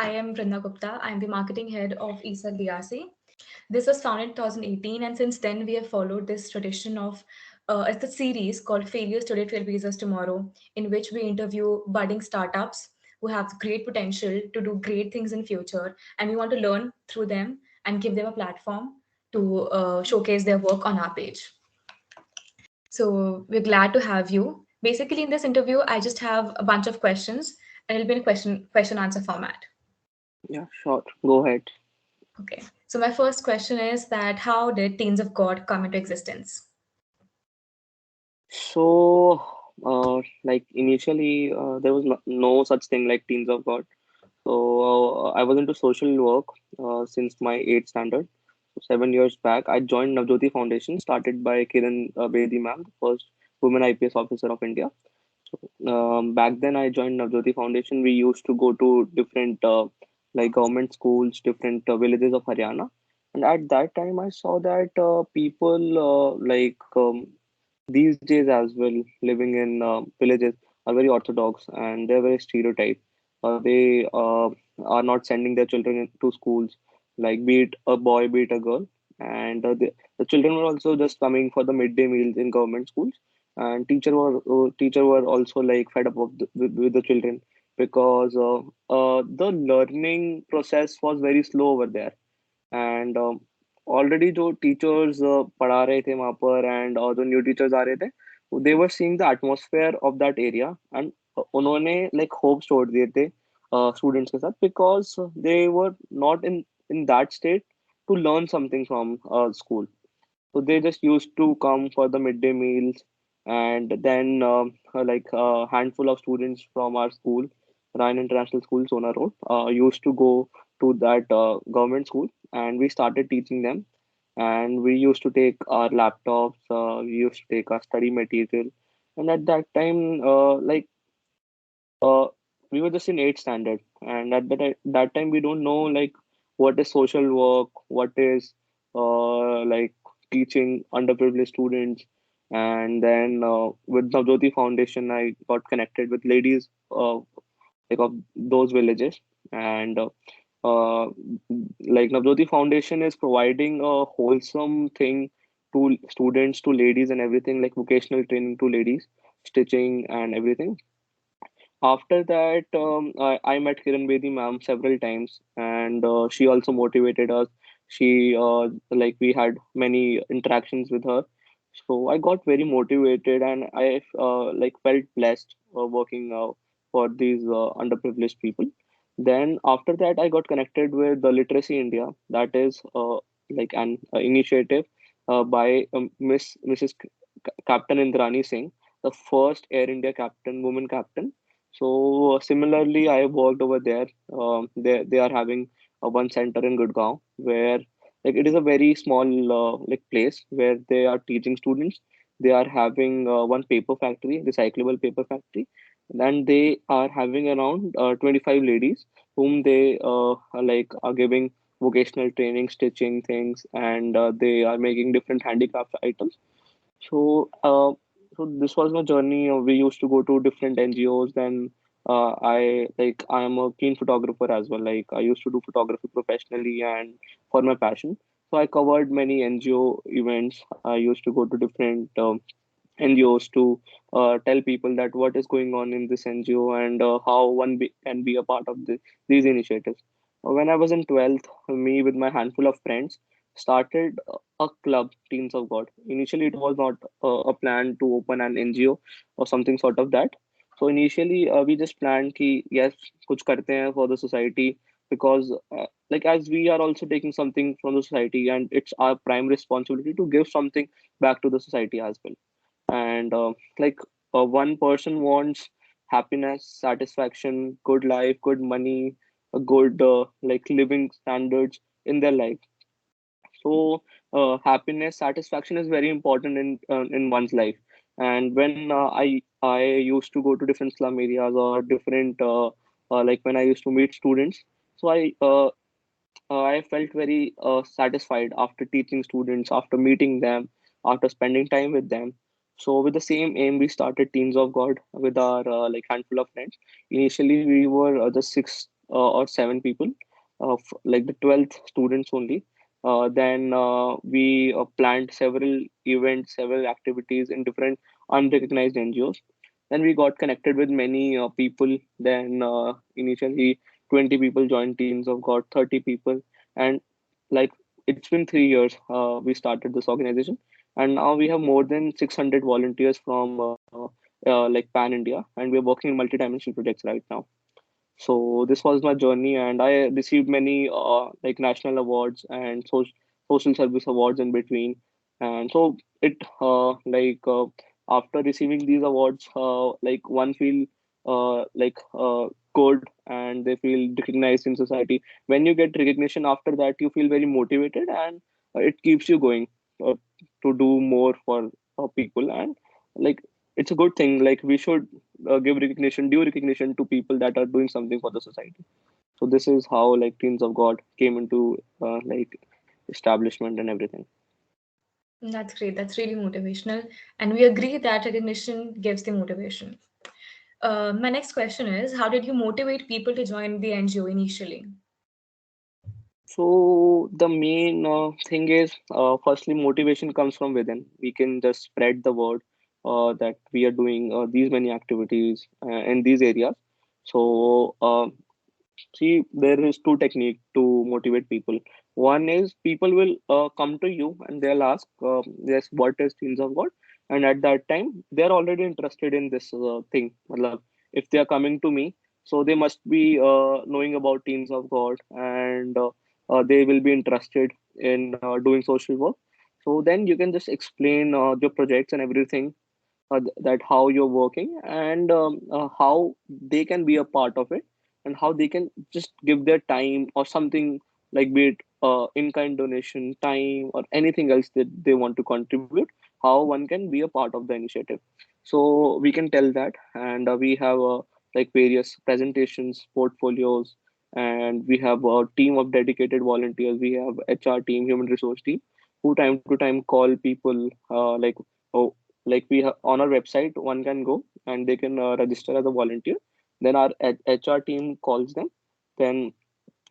I am Vrinda Gupta. I am the marketing head of ESA DRC. This was founded in 2018, and since then we have followed this tradition of it's a series called Failures Today, Trailblazers Tomorrow, in which we interview budding startups who have great potential to do great things in future, and we want to learn through them and give them a platform to showcase their work on our page. So we're glad to have you. Basically, in this interview, I just have a bunch of questions, and it'll be in a question answer format. Yeah, sure. Go ahead. Okay. So my first question is that how did Teens of God come into existence? So, like initially, there was no such thing like Teens of God. So, I was into social work since my eighth standard. So 7 years back, I joined Navjyoti Foundation, started by Kiran Bedi ma'am, the first woman IPS officer of India. Back then, I joined Navjyoti Foundation. We used to go to different like government schools, different villages of Haryana. And at that time, I saw that people these days as well, living in villages, are very orthodox and they're very stereotyped. They are not sending their children to schools, like be it a boy, be it a girl. And the children were also just coming for the midday meals in government schools, and teacher were also like fed up with the children because the learning process was very slow over there. And already जो teachers पढ़ा रहे थे वहाँ पर and जो new teachers आ रहे थे, they were seeing the atmosphere of that area, and उन्होंने like hopes छोड़ दिए थे students के साथ, because they were not in that state to learn something from school. So they just used to come for the midday meals, and then like a handful of students from our school, Ryan International School, Sona Road, used to go to that government school, and we started teaching them. And we used to take our laptops, we used to take our study material, and at that time, uh, we were just in eighth standard, and at that time we don't know like what is social work, what is like teaching underprivileged students. And then with Navjyoti Foundation, I got connected with ladies like of those villages. And uh, like Navjyoti Foundation is providing a wholesome thing to students, to ladies, and everything, like vocational training to ladies, stitching and everything. After that, I met Kiran Bedi ma'am several times, and she also motivated us. She like we had many interactions with her, so I got very motivated, and I like felt blessed working for these underprivileged people. Then after that, I got connected with the Literacy India. That is like an initiative by Mrs. Captain Indrani Singh, the first Air India captain, woman captain. So similarly, I worked over there. They are having one center in Gurgaon, where like it is a very small like place where they are teaching students. They are having one paper factory, recyclable paper factory, and they are having around 25 ladies whom they are giving vocational training, stitching things, and they are making different handicraft items. So, so this was my journey. We used to go to different NGOs. Then I am a keen photographer as well. Like I used to do photography professionally and for my passion. So I covered many NGO events. I used to go to different NGOs to tell people that what is going on in this NGO, and how can be a part of these initiatives. When I was in 12th, me with my handful of friends started a club, Teens of God. Initially, it was not a plan to open an NGO or something sort of that. So initially, we just planned कि yes, कुछ करते हैं for the society, because like as we are also taking something from the society, and it's our prime responsibility to give something back to the society as well. And one person wants happiness, satisfaction, good life, good money, a good like living standards in their life. So happiness, satisfaction is very important in one's life. And when I used to go to different slum areas or different like when I used to meet students, so I felt very satisfied after teaching students, after meeting them, after spending time with them. So, with the same aim, we started Teens of God with our like handful of friends. Initially, we were just or 7 people, like the 12th students only. Then we planned several events, several activities in different unrecognized NGOs. Then we got connected with many people. Then initially 20 people joined Teens of God, 30 people, and like it's been 3 years. We started this organization, and now we have more than 600 volunteers from like pan India, and we're working in multi-dimensional projects right now. So this was my journey, and I received many like national awards and social service awards in between. And so it after receiving these awards, like one feel good, and they feel recognized in society. When you get recognition after that, you feel very motivated, and it keeps you going uh, to do more for people. And like it's a good thing. Like we should give recognition, due recognition to people that are doing something for the society. So this is how like Teens of God came into like establishment and everything. That's great. That's really motivational. And we agree that recognition gives the motivation. My next question is, how did you motivate people to join the NGO initially? So the main thing is, firstly, motivation comes from within. We can just spread the word that we are doing these many activities in these areas. So see, there is two technique to motivate people. One is people will come to you and they'll ask, yes, what is Teens of God? And at that time, they're already interested in this thing. Matlab, if they are coming to me, so they must be knowing about Teens of God, and they will be interested in doing social work. So then you can just explain your projects and everything, that how you're working, and how they can be a part of it, and how they can just give their time or something, like be it in-kind donation, time, or anything else that they want to contribute, how one can be a part of the initiative. So we can tell that, and we have like various presentations, portfolios, and we have a team of dedicated volunteers. We have HR team, human resource team, who time to time call people, oh, like we have on our website, one can go and they can register as a volunteer. Then our HR team calls them. Then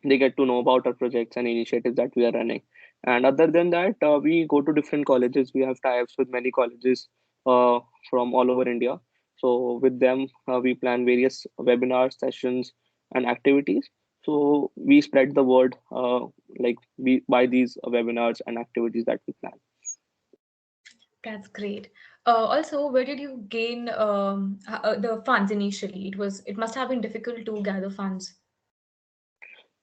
they get to know about our projects and initiatives that we are running. And other than that, we go to different colleges. We have tie-ups with many colleges uh, from all over India. So with them, we plan various webinar sessions and activities. So we spread the word, by these webinars and activities that we plan. That's great. Also, where did you gain the funds initially? It must have been difficult to gather funds.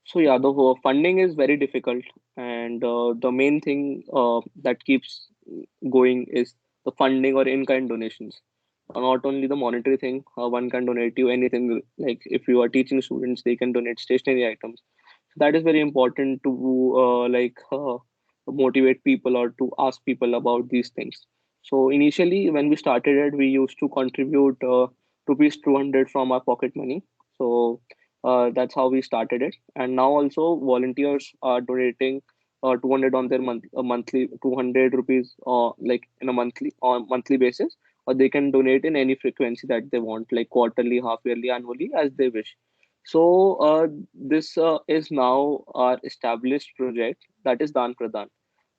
So yeah, the whole funding is very difficult, and the main thing that keeps going is the funding or in-kind donations. Not only the monetary thing, one can donate you anything. Like if you are teaching students, they can donate stationery items. That is very important to motivate people or to ask people about these things. So initially, when we started it, we used to contribute rupees 200 from our pocket money. So that's how we started it. And now also volunteers are donating 200 on their monthly 200 rupees, like in a monthly basis, or they can donate in any frequency that they want, like quarterly, half yearly, annually, as they wish. So this is now our established project, that is Dan Pradhan.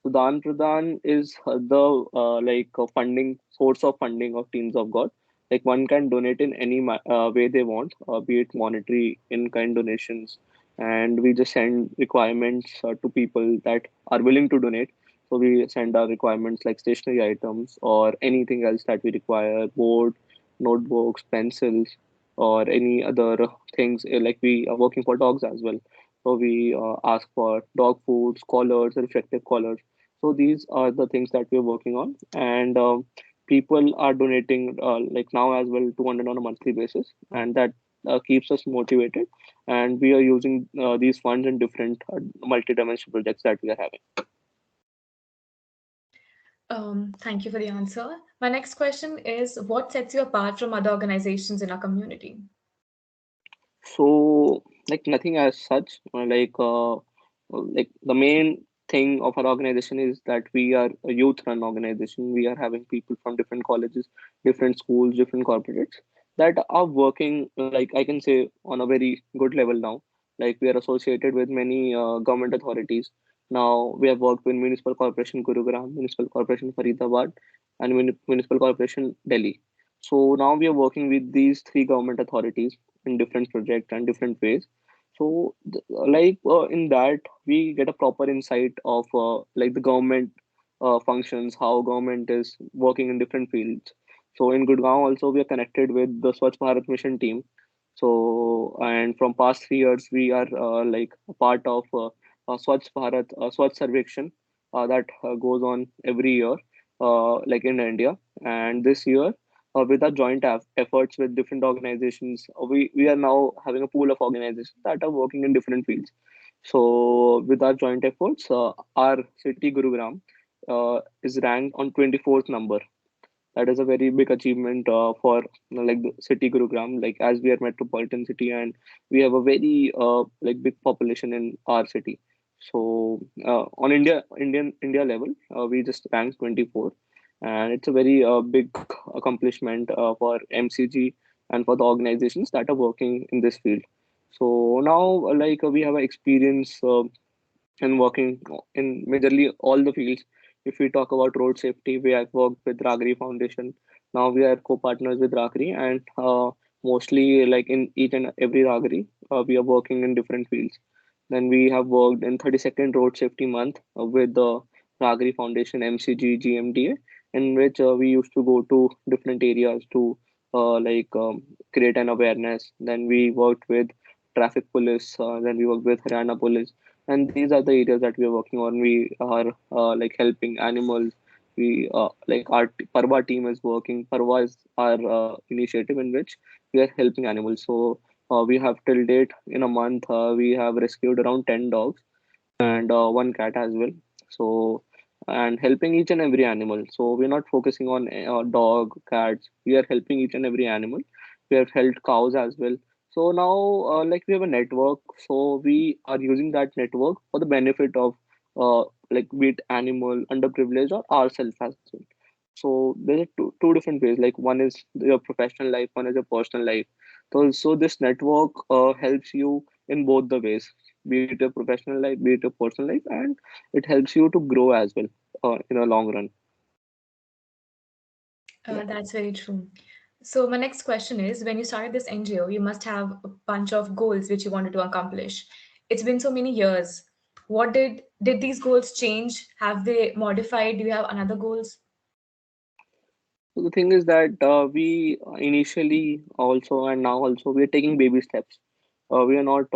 So Dan Pradhan is the funding source of funding of Teams of God. Like one can donate in any way they want, be it monetary, in-kind donations, and we just send requirements to people that are willing to donate. So we send our requirements like stationery items or anything else that we require, board, notebooks, pencils, or any other things. Like we are working for dogs as well. So we ask for dog foods, collars, reflective collars. So these are the things that we're working on, and people are donating like now as well 200 on a monthly basis, and that keeps us motivated. And we are using these funds in different multi-dimensional projects that we are having. Thank you for the answer. My next question is, what sets you apart from other organizations in our community? So, like nothing as such. Like the main thing of our organization is that we are a youth-run organization. We are having people from different colleges, different schools, different corporates that are working, like I can say, on a very good level now. Like we are associated with many government authorities. Now we have worked with Municipal Corporation Gurugram, Municipal Corporation Faridabad, and Municipal Corporation Delhi. So now we are working with these three government authorities in different projects and different ways. So in that we get a proper insight of like the government functions, how government is working in different fields. So in Gurgaon also we are connected with the Swachh Bharat Mission team. So and from past 3 years we are like a part of Swachh Bharat Swachh Sarvekshan that goes on every year like in India. And this year with our joint efforts with different organizations, we are now having a pool of organizations that are working in different fields. So with our joint efforts, our city Gurugram is ranked on 24th number. That is a very big achievement for like the city Gurugram, like as we are metropolitan city and we have a very like big population in our city. So on India level, we just ranked 24, and it's a very big accomplishment for MCG and for the organizations that are working in this field. So now we have a experience and working in majorly all the fields. If we talk about road safety, we have worked with Ragri Foundation. Now we are co-partners with Ragri, and mostly like in each and every Ragri, we are working in different fields. Then we have worked in 32nd Road Safety Month with the Ragri Foundation, MCG, GMDA, in which we used to go to different areas to create an awareness. Then we worked with traffic police. Then we worked with Haryana police, and these are the areas that we are working on. We are like helping animals. We like our Parva team is working. Parva is our initiative in which we are helping animals. So we have till date in a month we have rescued around 10 dogs and one cat as well. So and helping each and every animal. So we're not focusing on dog, cats. We are helping each and every animal. We have helped cows as well. So now we have a network. So we are using that network for the benefit of like be it animal, underprivileged, or ourselves as well. So there are two different ways. Like one is your professional life, one is your personal life. So this network helps you in both the ways, be it a professional life, be it a personal life, and it helps you to grow as well in a long run. Yeah. That's very true. So my next question is, when you started this NGO, you must have a bunch of goals which you wanted to accomplish. It's been so many years. What did these goals change? Have they modified? Do you have another goals? So the thing is that we initially also and now also we are taking baby steps. We are not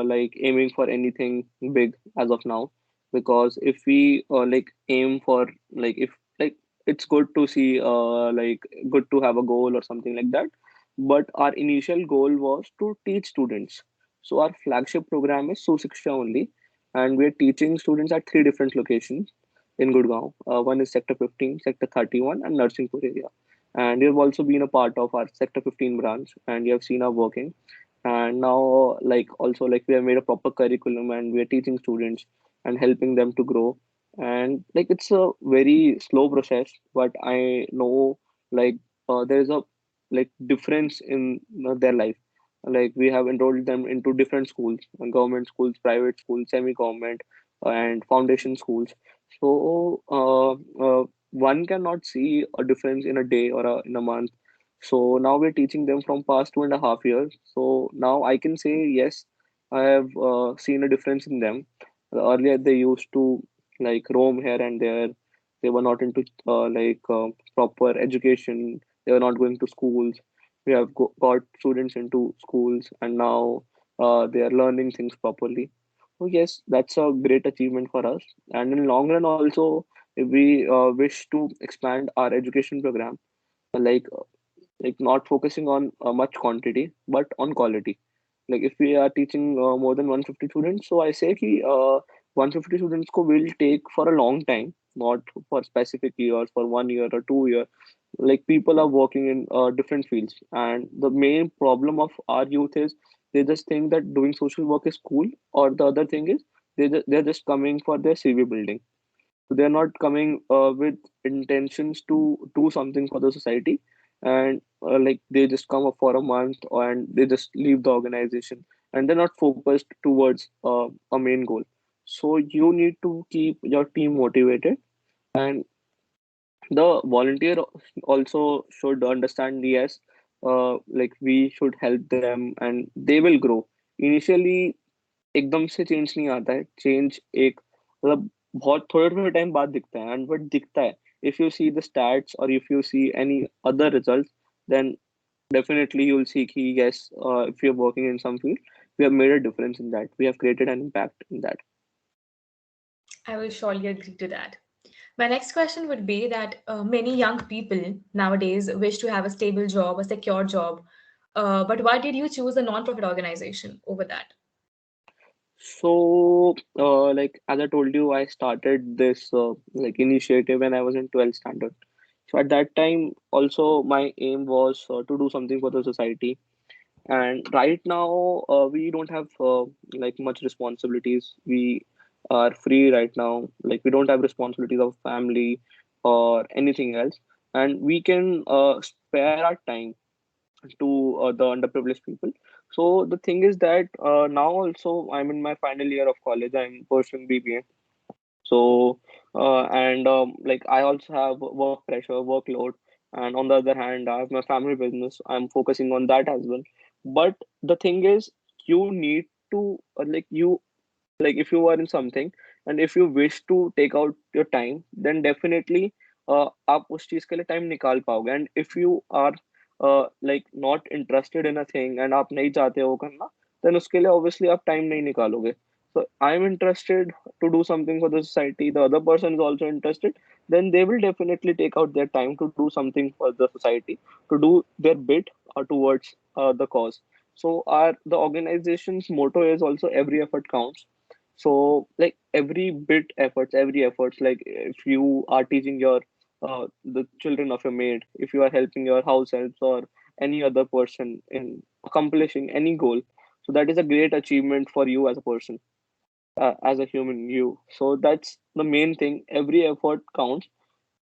like aiming for anything big as of now, because if we like aim for like if like it's good to see like good to have a goal or something like that, but our initial goal was to teach students. So our flagship program is Susiksha only, and we are teaching students at three different locations in Gurgaon. One is Sector 15, Sector 31, and Narsingpur area. And you've also been a part of our Sector 15 branch, and you have seen our working. And now, like also like we have made a proper curriculum, and we are teaching students and helping them to grow. And like it's a very slow process, but I know like there is a like difference in their life. Like we have enrolled them into different schools, government schools, private schools, semi-government, and foundation schools. So one cannot see a difference in a day or in a month. So now we're teaching them from past 2.5 years. So now I can say yes, I have seen a difference in them. Earlier they used to like roam here and there. They were not into proper education. They were not going to schools. We have got students into schools, and now they are learning things properly. So yes, that's a great achievement for us. And in long run also, if we wish to expand our education program, like not focusing on much quantity but on quality. Like if we are teaching more than 150 students, so I say ki 150 students ko will take for a long time, not for specific years, for 1 year or 2 year. Like people are working in different fields, and the main problem of our youth is they just think that doing social work is cool, or the other thing is they're just coming for their CV building. They're not coming with intentions to do something for the society, and like they just come up for a month and they just leave the organization, and they're not focused towards a main goal. So you need to keep your team motivated, and the volunteer also should understand, yes, like we should help them and they will grow. Initially एकदम से change नहीं आता है, change एक मतलब बहुत थोड़े थोड़े टाइम बाद दिखता है, एंड बट दिखता है if you see the stats और if you see any other results, then definitely you'll see ki yes, if you're working in some field, we have made a difference in that, we have created an impact in that. I will surely agree to that. My next question would be that many young people nowadays wish to have a stable job, a secure job. But why did you choose a non-profit organization over that? So, like as I told you, I started this like initiative when I was in 12th standard. So at that time, also my aim was to do something for the society. And right now, we don't have like much responsibilities. We are free right now. Like we don't have responsibilities of family or anything else, and we can spare our time to the underprivileged people. So the thing is that now also I'm in my final year of college. I'm pursuing BBA. So and like I also have work pressure, workload, and on the other hand, I have my family business. I'm focusing on that as well. But the thing is, you need to like you like if you are in something and if you wish to take out your time, then definitely आप उस चीज के लिए time निकाल पाओगे. And if you are like not interested in a thing and आप नहीं चाहते हो करना, then उसके लिए obviously आप टाइम नहीं निकालोगे. So I'm interested to do something for the society, the other person is also interested, then they will definitely take out their time to do something for the society, to do their bit towards the cause. So our the organization's motto is also every effort counts. So like every bit efforts, every efforts, like if you are teaching your the children of your maid, if you are helping your house helps or any other person in accomplishing any goal, so that is a great achievement for you as a person, as a human you. So that's the main thing. Every effort counts,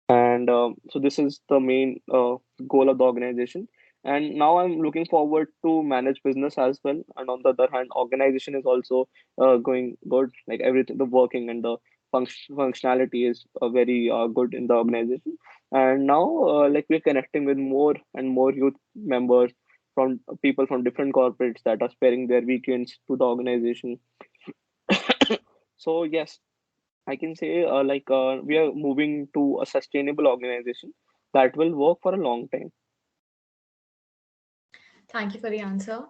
and so this is the main goal of the organization. And now I'm looking forward to manage business as well, and on the other hand organization is also going good, like everything, the working and the functionality is very good in the organization. And now like we're connecting with more and more youth members from people from different corporates that are sparing their weekends to the organization. So yes, I can say we are moving to a sustainable organization that will work for a long time. Thank you for the answer.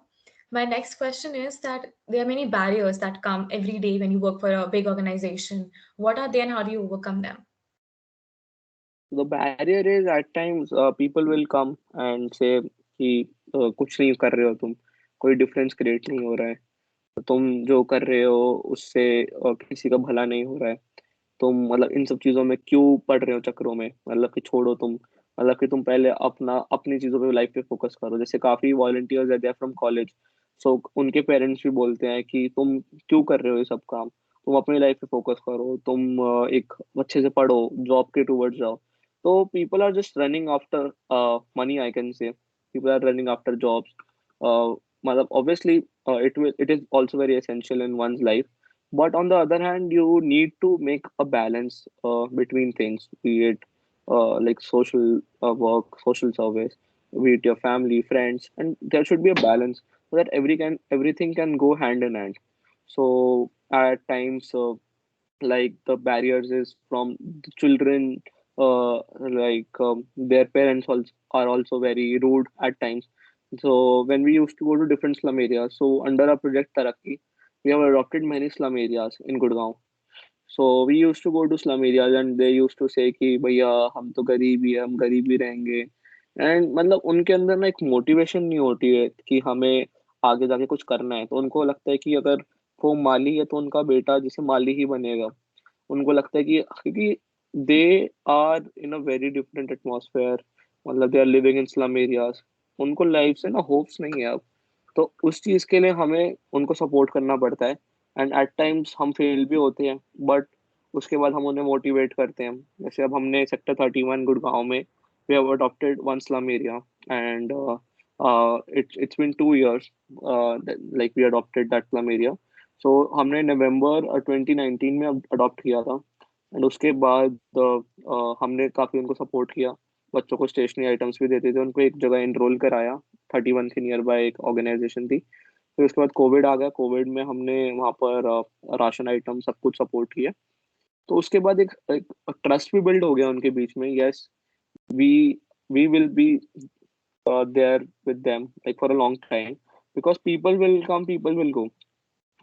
My next question is that there are many barriers that come every day when you work for a big organization. What are they and how do you overcome them? The barrier is at times people will come and say कि कुछ नहीं कर रहे हो तुम, कोई difference create नहीं हो रहा है, तुम जो कर रहे हो उससे किसी का भला नहीं हो रहा है, तुम मतलब इन सब चीजों में क्यों पड़ रहे हो चक्रों में, मतलब कि छोड़ो तुम, मतलब कि तुम पहले अपना अपनी चीजों पे लाइफ पे फोकस करो. जैसे काफी वॉलंटियर्स है फ्रॉम कॉलेज, सो उनके पेरेंट्स भी बोलते हैं कि तुम क्यों कर रहे हो ये सब काम, तुम अपनी लाइफ पे फोकस करो, तुम एक अच्छे से पढ़ो, जॉब के टूवर्ड्स जाओ. तो people are just running after money, I can say people are running after jobs. मतलब obviously it is also very essential in one's life, but on the other hand, you need to make a balance between things, be it like social work, social service, be it your family, friends, and there should be a balance so that everything can go hand in hand. So at times, like the barriers is from the children, their parents also are also very rude at times. So when we used to go to different slum areas, so under our project Taraki, we have adopted many slum areas in Gurgaon. So we used to go to slum areas and they used to say कि भैया हम तो गरीब ही हैं, हम गरीब ही रहेंगे. And मतलब उनके अंदर ना एक मोटिवेशन नहीं होती है कि हमें आगे जाके कुछ करना है. तो उनको लगता है कि अगर वो माली है तो उनका बेटा जैसे माली ही बनेगा. उनको लगता है कि क्योंकि they are in a very different atmosphere, मतलब they are living in slum areas, उनको लाइफ से ना होप्स नहीं है अब. तो उस चीज के लिए हमें उनको सपोर्ट करना पड़ता है. एंड एट टाइम्स हम फेल भी होते हैं, बट उसके बाद हम उन्हें मोटिवेट करते हैं. जैसे अब हमने सेक्टर 31 गुड़गांव में we have adopted one slum area, and It's been 2 years like we adopted that slum area. So हमने नवंबर 2019 में अडॉप्ट किया था. एंड उसके बाद हमने काफ़ी उनको सपोर्ट किया. बच्चों को स्टेशनरी आइटम्स भी देते थे, उनको एक जगह इनरोल कराया. 31 के नियर बाय एक ऑर्गेनाइजेशन थी. फिर उसके बाद कोविड आ गया. कोविड में हमने वहाँ पर राशन आइटम सब कुछ सपोर्ट किया. तो उसके बाद एक ट्रस्ट भी बिल्ड हो गया उनके बीच में. Yes, we we will be there with them like for a long time, because people will come, people will go.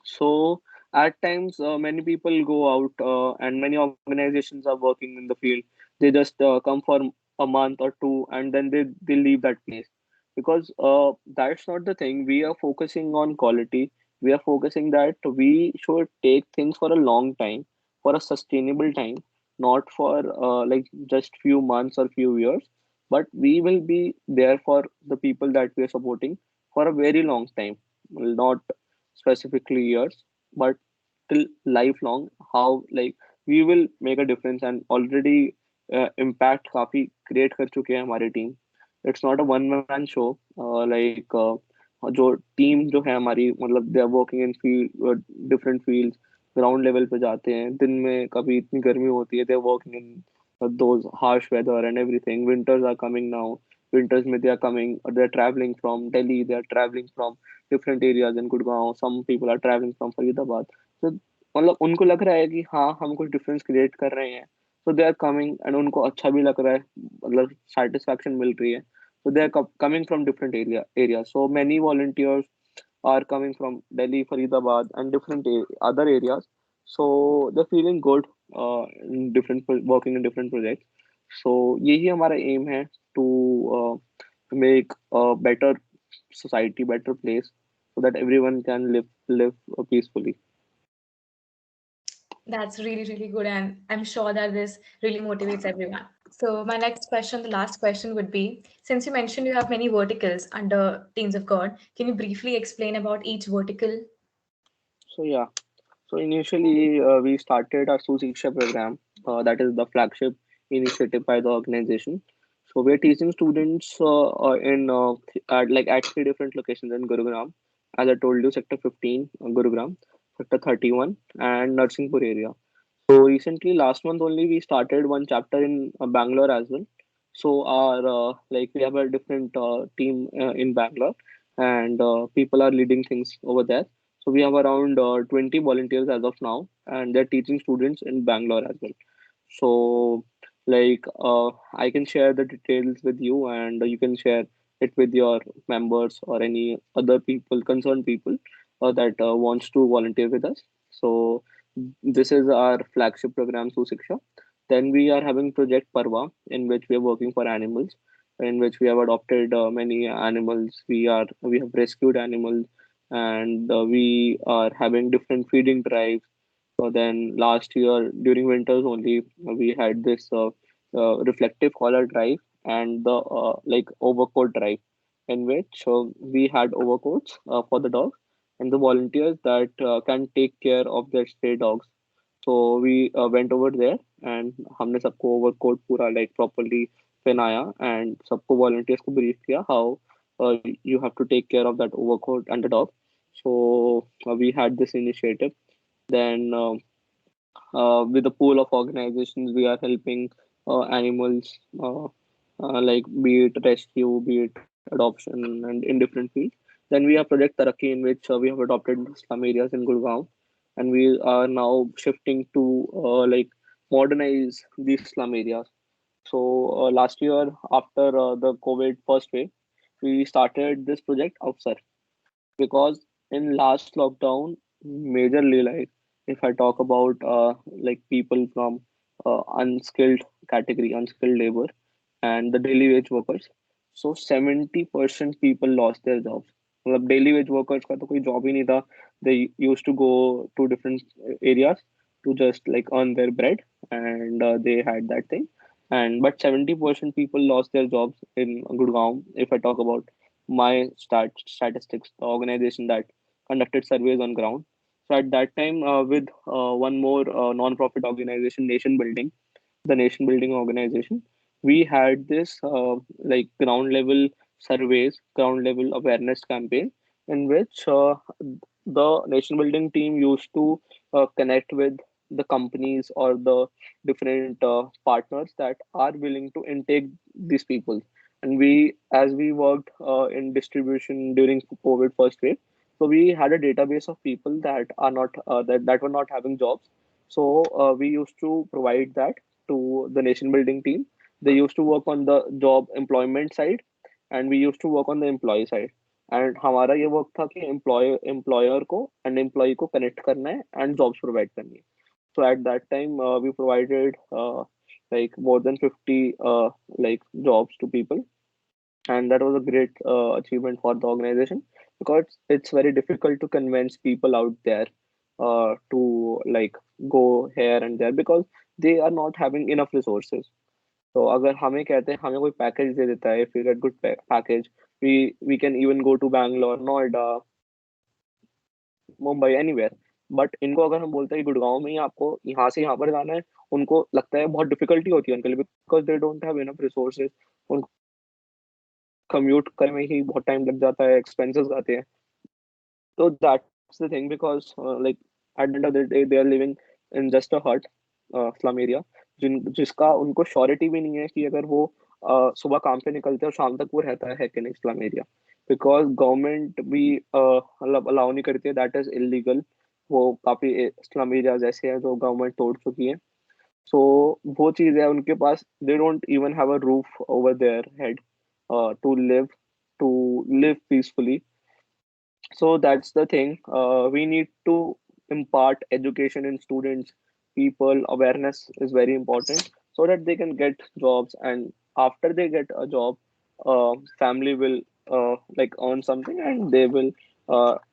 So at times, many people go out, and many organizations are working in the field. They just come for a month or two, and then they leave that place, because that's not the thing. We are focusing on quality. We are focusing that we should take things for a long time, for a sustainable time, not for like just few months or few years, but we will be there for the people that we are supporting for a very long time, not specifically years, but till lifelong. How like we will make a difference, and already impact काफी create कर चुके हैं हमारी team. It's not a one man show. Like जो team जो है हमारी, मतलब they are working in different fields. Ground level पे जाते हैं दिन में, कभी इतनी गर्मी होती है, they are working in those harsh weather and everything. Winters are coming now. Winters में they are coming, they are traveling from Delhi, they are traveling from different areas in Gurgaon. Some people are traveling from Faridabad. So मतलब उनको लग रहा है कि हाँ हम कुछ डिफरेंस क्रिएट कर रहे हैं. So they are coming, and उनको अच्छा भी लग रहा है, मतलब satisfaction मिल रही है. So they are coming from different areas. So many volunteers are coming from Delhi, Faridabad, and different other areas. So they're feeling good in working in different projects. So यही हमारा aim है to make a better society, better place, so that everyone can live peacefully. That's really, really good. And I'm sure that this really motivates everyone. So, my next question, the last question would be, since you mentioned you have many verticals under Teens of God, can you briefly explain about each vertical? So yeah, so initially we started our Susiksha program. That is the flagship initiative by the organization. So we're teaching students in at three different locations in Gurugram. As I told you, Sector 15, Gurugram, Sector 31, and Narsingpur area. So recently, last month only, we started one chapter in Bangalore as well. So our like we have a different team in Bangalore, and people are leading things over there. So we have around 20 volunteers as of now, and they're teaching students in Bangalore as well. So like I can share the details with you, and you can share it with your members or any other people, concerned people that wants to volunteer with us. So this is our flagship program, Susiksha. Then we are having Project Parva, in which we are working for animals, in which we have adopted many animals. We have rescued animals, and we are having different feeding drives. So then last year during winters only, we had this reflective collar drive and the like overcoat drive, in which we had overcoats for the dogs and the volunteers that can take care of their stray dogs. So we went over there, and हमने सबको overcoat पूरा like properly पहनाया, and सबको volunteers को brief किया how you have to take care of that overcoat and the dog. So we had this initiative. Then with a pool of organizations, we are helping animals, like be it rescue, be it adoption, and in different fields. Then we have Project Taraki, in which we have adopted slum areas in Gurgaon, and we are now shifting to like modernize these slum areas. So last year, after the COVID first wave, we started this project outside, because in last lockdown, majorly, like if I talk about like people from unskilled category, unskilled labor, and the daily wage workers, so 70% people lost their jobs. मतलब daily wage workers का तो कोई job ही नहीं था. They used to go to different areas to just like earn their bread, and they had that thing. And but 70% people lost their jobs in Gurgaon. If I talk about my statistics, the organization that conducted surveys on ground. So at that time, with one more non-profit organization, the Nation Building organization, we had this like ground level surveys, ground level awareness campaign, in which the nation building team used to connect with the companies or the different partners that are willing to intake these people. And we, as we worked in distribution during COVID first wave, so we had a database of people that are not that were not having jobs. So we used to provide that to the nation building team. They used to work on the job employment side, and we used to work on the employee side. And हमारा ये work था कि employer को and employ को connect करना है and jobs provide करनी है. So at that time, we provided like more than 50 like jobs to people, and that was a great achievement for the organization, because it's very difficult to convince people out there to like go here and there, because they are not having enough resources. तो अगर हमें कहते हैं, हमें कोई package दे देता है, if we get good package, we can even go to Bangalore, Noida, Mumbai, anywhere. But इनको अगर हम बोलते हैं कि गुड़गांव में ही आपको यहाँ से यहाँ पर जाना है, उनको लगता है बहुत डिफिकल्टी होती है उनके लिए, because they don't have enough resources. उनको कम्यूट करने में ही बहुत टाइम लग जाता है, एक्सपेंसेस आते हैं. So that's the thing, because like at the end of the day they are living in just a hut, slum area, जिसका उनको श्योरिटी भी नहीं है कि अगर वो सुबह काम पे निकलते हैं और शाम तक वो रहता है कि नहीं स्लम एरिया, बिकॉज गवर्नमेंट भी मतलब अलाउ नहीं करती है, दैट इज इलीगल. वो काफी स्लम एरियाज ऐसे हैं जो गवर्नमेंट तोड़ चुकी है. सो वो चीज है उनके पास, they don't even have a roof over their head to live to live peacefully. So that's the thing. We need to impart education in students, people. Awareness is very important so that they can get jobs, and after they get a job, family will like earn something, and they will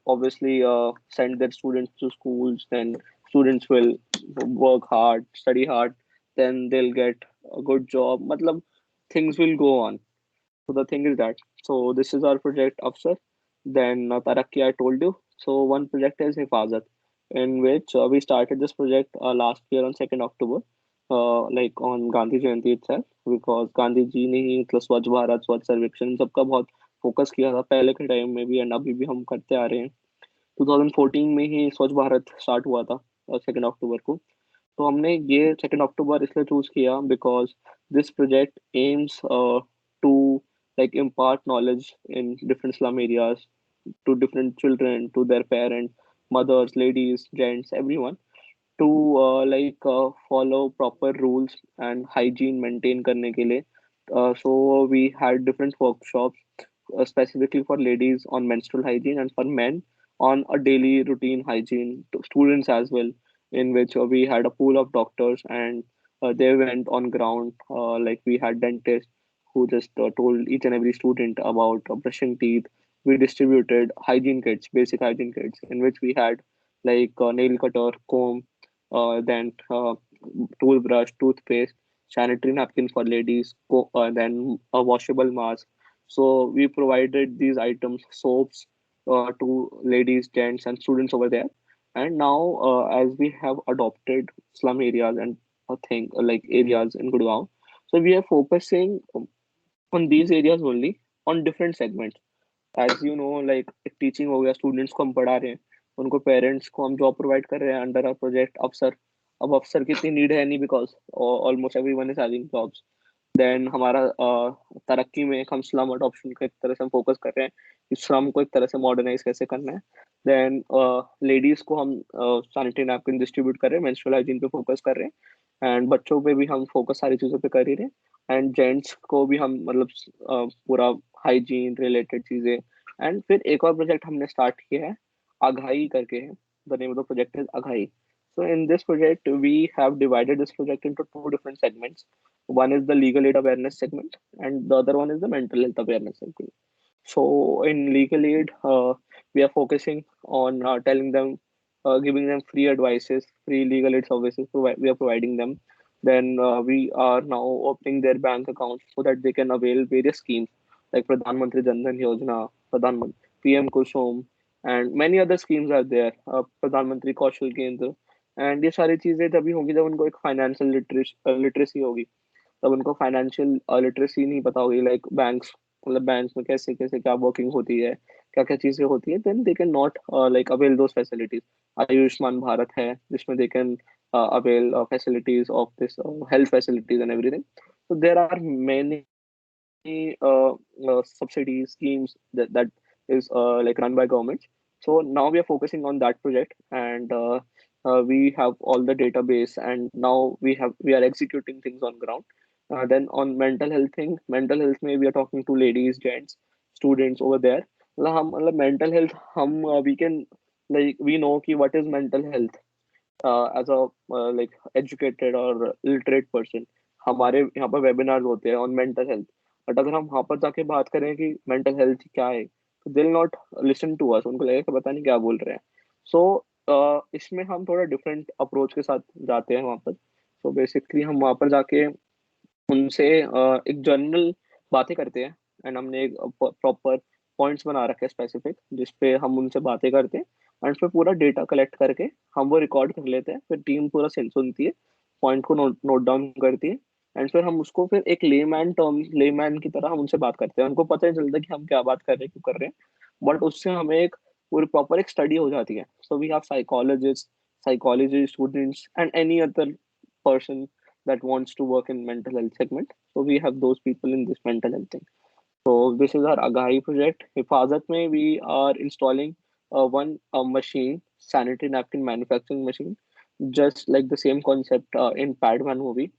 obviously send their students to schools. Then students will work hard, study hard. Then they'll get a good job. Matlab, things will go on. So the thing is that, so this is our project Afsar. Then Tarakki, I told you. So one project is Hifazat, in which we started this project last year on 2nd October, like on Gandhi Jayanti itself, because Gandhi जी ने ही मतलब स्वच्छ भारत, स्वच्छ सर्वेक्षण, इन सबका बहुत focus किया था पहले के टाइम में भी, एंड अभी भी हम करते आ रहे हैं. 2014 में ही स्वच्छ भारत स्टार्ट हुआ था 2nd अक्टूबर को. तो हमने ये 2nd अक्टूबर इसलिए चूज किया because this project aims to like impart knowledge in different slum areas to different children, to their parents, mothers, ladies, gents, everyone, to follow proper rules and hygiene maintain करने के लिए. So we had different workshops specifically for ladies on menstrual hygiene, and for men on a daily routine hygiene, to students as well, in which we had a pool of doctors, and they went on ground. Like we had dentists who just told each and every student about brushing teeth. We distributed hygiene kits, basic hygiene kits, in which we had like nail cutter, comb, then toothbrush, toothpaste, sanitary napkin for ladies, then a washable mask. So we provided these items, soaps, to ladies, gents, and students over there. And now, as we have adopted slum areas and a thing like areas in Gurgaon, so we are focusing on these areas only, on different segments. As you know, like teaching हो गया, students को हम पढ़ा रहे हैं, उनको parents को हम जॉब प्रोवाइड कर रहे हैं अंडर आर प्रोजेक्ट अफसर. अब अफसर की इतनी नीड है नहीं, because almost everyone is having jobs. Then हमारा तरक्की में हम स्लम अडॉप्शन को एक तरह से हम फोकस कर रहे हैं कि श्रम को एक तरह से मॉडर्नाइज कैसे करना है. देन लेडीज को हम सैनिटरी नैपकिन डिस्ट्रीब्यूट कर रहे हैं, मेंस्ट्रुअल हाइजीन पे फोकस कर रहे हैं, एंड बच्चों पे भी हम फोकस सारी चीज़ों पे कर ही रहे हैं, एंड जेंट्स को भी हम मतलब पूरा हाइजीन रिलेटेड चीज़ें. एंड फिर एक और प्रोजेक्ट हमने स्टार्ट किया है, अघाई करके है. The name of the project is Aghai. So in this project, we have divided this project into two different segments. One is the legal aid awareness segment, and the other one is the mental health awareness segment. So in legal aid, we are focusing on telling them, giving them free advices, free legal aid services. We are providing them. Then we are now opening their bank accounts so that they can avail various schemes like Pradhan Mantri Jan Dhan Yojana, Pradhan Mantri PM Kusum, and many other schemes are there. Pradhan Mantri Kaushal Kendra. And ये सारी चीजें तभी होगी जब उनको एक financial literacy होगी. तब उनको फाइनेंशियल लिटरेसी नहीं पता होगी, लाइक बैंक्स मतलब बैंक्स में कैसे कैसे क्या वर्किंग होती है, क्या क्या चीजें होती है, then they can not like avail those facilities. Ayushman Bharat है जिसमें they can avail facilities of this health facilities and everything. So there are many subsidies schemes that is like run by governments. So now we are focusing on that project, and we have all the database, and now we are executing things on ground. Then on mental health thing, mental health में we are talking to ladies, gents, students over there. मतलब हम मतलब mental health हम we can like we know कि what is mental health as a like educated or literate person. हमारे यहाँ पर webinars होते हैं ऑन मेंटल हेल्थ, बट अगर हम वहाँ पर जाके बात करें कि मेंटल हेल्थ क्या है, तो they'll not listen to us, उनको लगेगा कि पता नहीं क्या बोल रहे हैं. सो इसमें हम थोड़ा डिफरेंट अप्रोच के साथ जाते हैं वहाँ पर. सो बेसिकली हम वहाँ पर जाके उनसे एक जनरल बातें करते हैं, एंड हमने एक प्रॉपर पॉइंट्स बना रखे हैं स्पेसिफिक, जिसपे हम उनसे बातें करते हैं, एंड फिर पूरा डेटा कलेक्ट करके हम वो रिकॉर्ड कर लेते हैं. फिर टीम पूरा सुनती है, पॉइंट को नोट नोट डाउन करती है, एंड फिर हम उसको फिर एक लेमैन की तरह हम उनसे बात करते हैं. उनको पता नहीं चलता कि हम क्या बात कर रहे हैं, क्यों कर रहे हैं, बट उससे हमें एक पूरी प्रॉपर एक स्टडी हो जाती है. So we have psychologist, psychology students, and any other person that wants to work in mental health segment. So we have those people in this mental health thing. So this is our Agahi project. Hifazat mein we are installing one machine, sanitary napkin manufacturing machine, just like the same concept in Padman movie.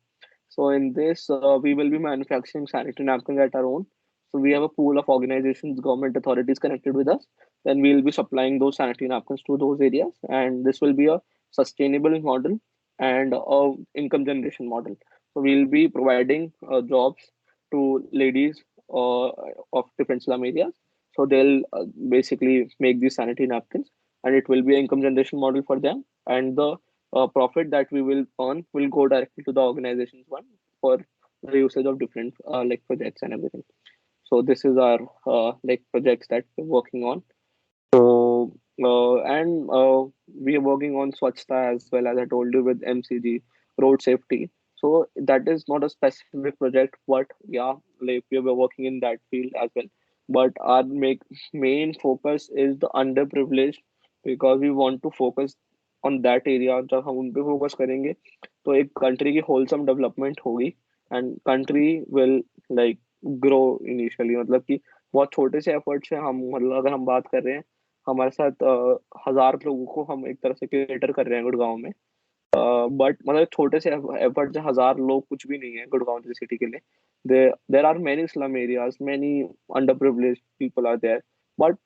So in this, we will be manufacturing sanitary napkins at our own. So we have a pool of organizations, government authorities connected with us. Then we'll be supplying those sanitary napkins to those areas, and this will be a sustainable model and a income generation model. So we'll be providing jobs to ladies of different slum areas. So they'll basically make these sanitary napkins, and it will be an income generation model for them. And the profit that we will earn will go directly to the organizations one for the usage of different like projects and everything. So this is our like projects that we're working on. So and we are working on Swachhta as well, as I told you, with MCG road safety. So that is not a specific project, but yeah, like we were working in that field as well. But our main focus is the underprivileged, because we want to focus on that area. जब हम उन पे focus करेंगे तो एक country की wholesome development होगी, and country will like grow initially. मतलब कि बहुत छोटे से एफर्ट से हम मतलब अगर हम बात कर रहे हैं, हमारे साथ 1000 लोगों को हम एक तरह से केटर कर रहे हैं गुड़गांव में. बट मतलब छोटे से एफर्ट से 1000 लोग कुछ भी नहीं है गुड़गांव जैसी सिटी के लिए. There are many slum areas, many under privilege people are there, but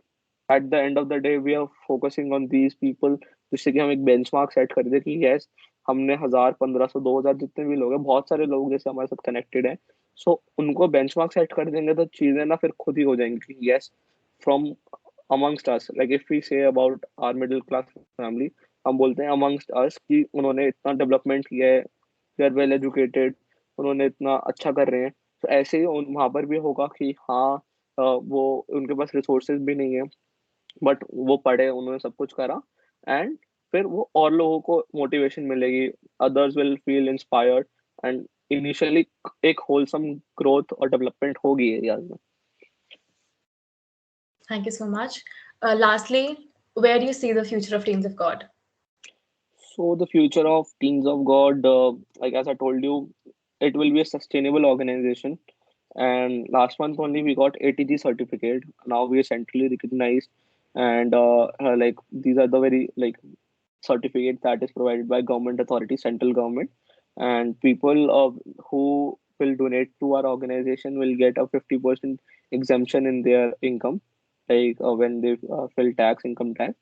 at the end of the day we are focusing on these people, जिससे कि हम एक बेंचमार्क सेट कर दे कि यस, हमने 1000, 1500, 2000 जितने भी लोग हैं, बहुत सारे लोग जैसे हमारे साथ कनेक्टेड हैं. सो उनको बेंचमार्क सेट कर देंगे तो चीजें ना फिर खुद ही हो जाएंगी कि yes, from amongst us, like if we say about our middle class family, हम बोलते हैं amongst us कि उन्होंने इतना डेवलपमेंट किया है, they are well educated, उन्होंने इतना अच्छा कर रहे हैं. तो ऐसे ही वहां पर भी होगा कि हाँ, वो उनके पास रिसोर्सेज भी नहीं है, बट वो पढ़े, उन्होंने सब कुछ करा, एंड फिर वो और लोगों को मोटिवेशन मिलेगी, others will feel inspired, and initially एक होलसम ग्रोथ और डेवलपमेंट होगी एरियाज में. Thank you so much. Lastly, where do you see the future of Teams of God? So the future of Teens of God, like as I told you, it will be a sustainable organization. And last month only we got ATG certificate. Now we are centrally recognized, and like these are the very like certificate that is provided by government authority, central government, and people who will donate to our organization will get a 50% exemption in their income, like when they fill tax, income tax.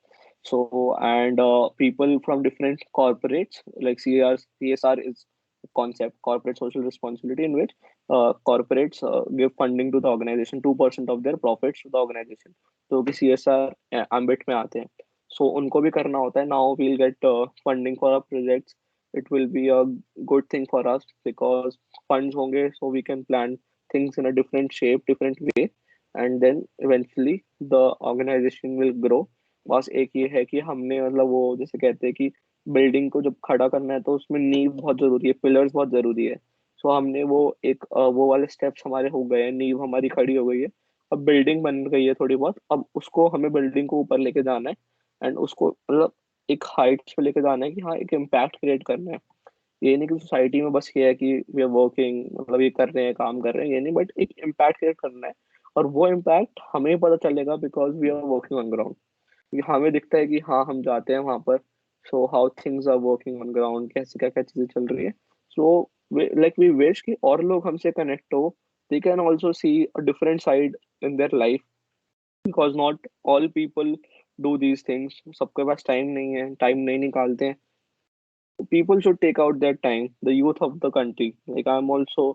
So and people from different corporates, like CSR is a concept, corporate social responsibility, in which corporates give funding to the organization, 2% of their profits to the organization. तो कि CSR ambit में आते हैं. So उनको भी करना होता है. Now we'll get funding for our projects. It will be a good thing for us because funds होंगे, so we can plan things in a different shape, different way, and then eventually the organization will grow. बस एक ये है कि हमने मतलब वो जैसे कहते हैं कि बिल्डिंग को जब खड़ा करना है तो उसमें नींव बहुत जरूरी है, पिलर्स बहुत जरूरी है. सो हमने वो एक वो वाले स्टेप्स हमारे हो गए हैं, नींव हमारी खड़ी हो गई है. अब बिल्डिंग बन गई है थोड़ी बहुत, अब उसको हमें बिल्डिंग को ऊपर लेके जाना है, एंड उसको मतलब एक हाइट्स पे लेके जाना है कि हाँ एक इम्पैक्ट क्रिएट करना है। ये नहीं कि सोसाइटी में बस ये है कि वी आर वर्किंग, मतलब ये कर रहे हैं काम कर रहे हैं, ये नहीं, बट एक इम्पैक्ट क्रिएट करना है। और वो इम्पैक्ट हमें पता चलेगा because we are working on ground. क्योंकि हमें दिखता है कि हाँ हम जाते हैं वहां पर, so how things are working on ground, कैसे क्या क्या चीजें चल रही है। सो लाइक वी विश कि और लोग हमसे कनेक्ट हो, they can also see a different side in their life, because not all people do these things. सबके पास टाइम नहीं है, टाइम नहीं निकालते हैं। People should take out their time, the youth of the country. Like I'm also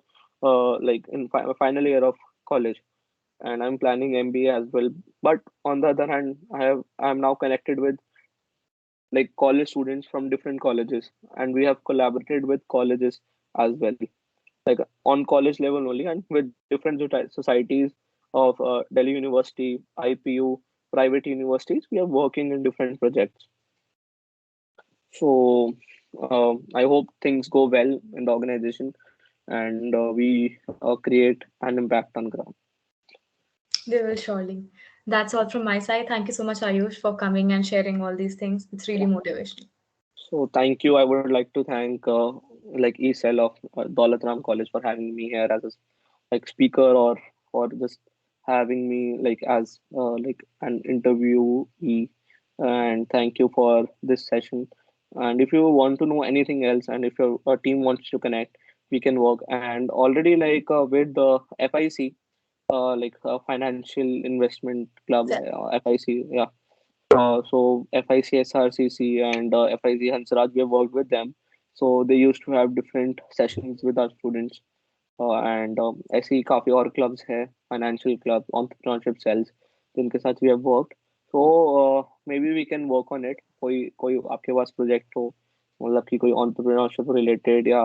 like in final year of college, and I'm planning MBA as well. But on the other hand, I'm now connected with like college students from different colleges, and we have collaborated with colleges as well, like on college level only, and with different societies of Delhi University, IPU, private universities. We are working in different projects. So I hope things go well in the organization, and we create an impact on ground. They will surely. That's all from my side. Thank you so much, Ayush, for coming and sharing all these things. It's really motivational. So thank you. I would like to thank like ESL of Daulatram College for having me here as a like speaker, or just having me like as like an interviewee. And thank you for this session. And if you want to know anything else, and if your team wants to connect, we can work. And already like with the FIC, like Financial Investment Club, So, FIC, yeah. So FICSRCC and FIC Hansraj, we have worked with them. So they used to have different sessions with our students. And ऐसे ही काफी और clubs हैं, financial club, entrepreneurship cells, जिनके साथ we have worked. So may be we can work on it. कोई कोई आपके पास project हो, मतलब कि कोई एंटरप्रेन्योरशिप रिलेटेड, या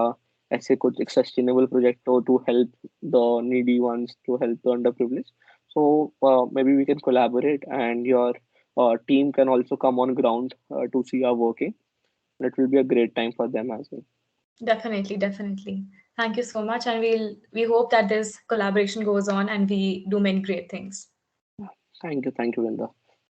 ऐसे कुछ एक सस्टेनेबल प्रोजेक्ट हो to help the needy ones, to help the under privilege, so maybe we can collaborate, and your team can also come on ground to see our working. It will be a great time for them as well. definitely, definitely. Thank you so much, and we hope that this collaboration goes on and we do many great things. Thank you, Vrinda.